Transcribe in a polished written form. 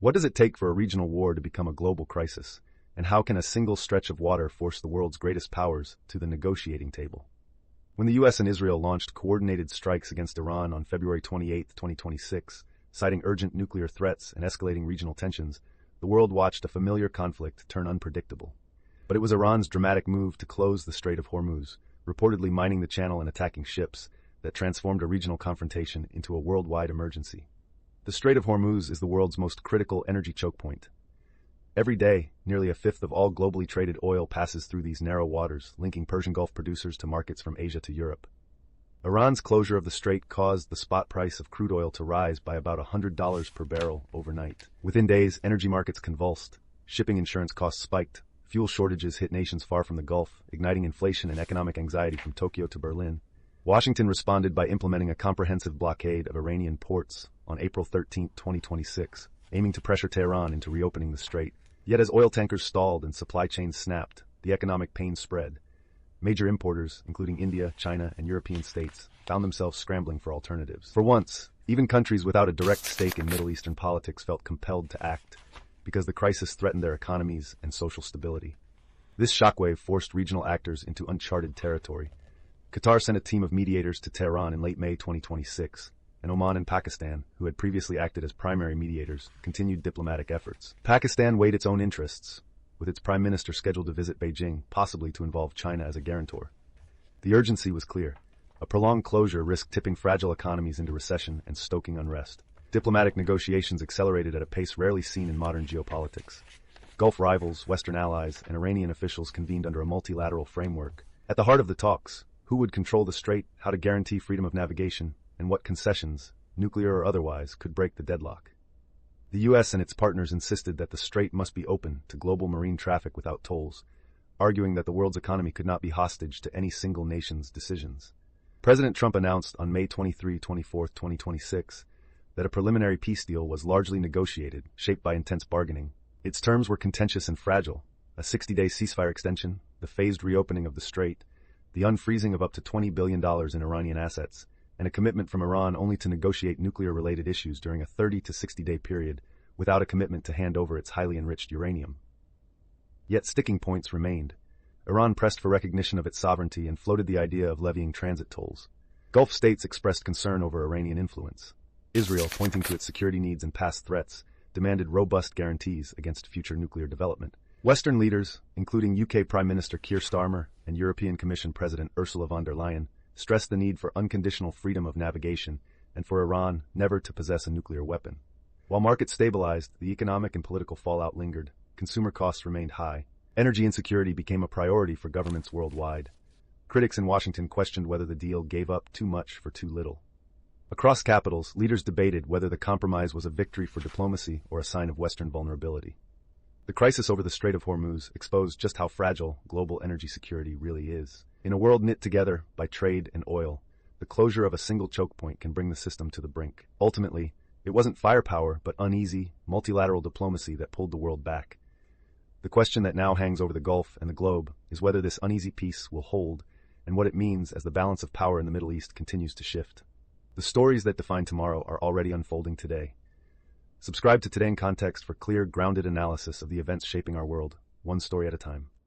What does it take for a regional war to become a global crisis? And how can a single stretch of water force the world's greatest powers to the negotiating table? When the U.S. and Israel launched coordinated strikes against Iran on February 28, 2026, citing urgent nuclear threats and escalating regional tensions, the world watched a familiar conflict turn unpredictable. But it was Iran's dramatic move to close the Strait of Hormuz, reportedly mining the channel and attacking ships, that transformed a regional confrontation into a worldwide emergency. The Strait of Hormuz is the world's most critical energy chokepoint. Every day, nearly a fifth of all globally traded oil passes through these narrow waters, linking Persian Gulf producers to markets from Asia to Europe. Iran's closure of the strait caused the spot price of crude oil to rise by about $100 per barrel overnight. Within days, energy markets convulsed, shipping insurance costs spiked, fuel shortages hit nations far from the Gulf, igniting inflation and economic anxiety from Tokyo to Berlin. Washington responded by implementing a comprehensive blockade of Iranian ports on April 13, 2026, aiming to pressure Tehran into reopening the strait. Yet as oil tankers stalled and supply chains snapped, the economic pain spread. Major importers, including India, China, and European states, found themselves scrambling for alternatives. For once, even countries without a direct stake in Middle Eastern politics felt compelled to act, because the crisis threatened their economies and social stability. This shockwave forced regional actors into uncharted territory. Qatar sent a team of mediators to Tehran in late May 2026, and Oman and Pakistan, who had previously acted as primary mediators, continued diplomatic efforts. Pakistan weighed its own interests, with its prime minister scheduled to visit Beijing, possibly to involve China as a guarantor. The urgency was clear. A prolonged closure risked tipping fragile economies into recession and stoking unrest. Diplomatic negotiations accelerated at a pace rarely seen in modern geopolitics. Gulf rivals, Western allies, and Iranian officials convened under a multilateral framework. At the heart of the talks, who would control the strait, how to guarantee freedom of navigation, and what concessions, nuclear or otherwise, could break the deadlock. The U.S. and its partners insisted that the strait must be open to global marine traffic without tolls, arguing that the world's economy could not be hostage to any single nation's decisions. President Trump announced on May 23, 2026, that a preliminary peace deal was largely negotiated, shaped by intense bargaining. Its terms were contentious and fragile: a 60-day ceasefire extension, the phased reopening of the strait, the unfreezing of up to $20 billion in Iranian assets, and a commitment from Iran only to negotiate nuclear-related issues during a 30 to 60-day period, without a commitment to hand over its highly enriched uranium. Yet sticking points remained. Iran pressed for recognition of its sovereignty and floated the idea of levying transit tolls. Gulf states expressed concern over Iranian influence. Israel, pointing to its security needs and past threats, demanded robust guarantees against future nuclear development. Western leaders, including UK Prime Minister Keir Starmer and European Commission President Ursula von der Leyen, stressed the need for unconditional freedom of navigation and for Iran never to possess a nuclear weapon. While markets stabilized, the economic and political fallout lingered. Consumer costs remained high. Energy insecurity became a priority for governments worldwide. Critics in Washington questioned whether the deal gave up too much for too little. Across capitals, leaders debated whether the compromise was a victory for diplomacy or a sign of Western vulnerability. The crisis over the Strait of Hormuz exposed just how fragile global energy security really is. In a world knit together by trade and oil, the closure of a single choke point can bring the system to the brink. Ultimately, it wasn't firepower but uneasy, multilateral diplomacy that pulled the world back. The question that now hangs over the Gulf and the globe is whether this uneasy peace will hold, and what it means as the balance of power in the Middle East continues to shift. The stories that define tomorrow are already unfolding today. Subscribe to Today in Context for clear, grounded analysis of the events shaping our world, one story at a time.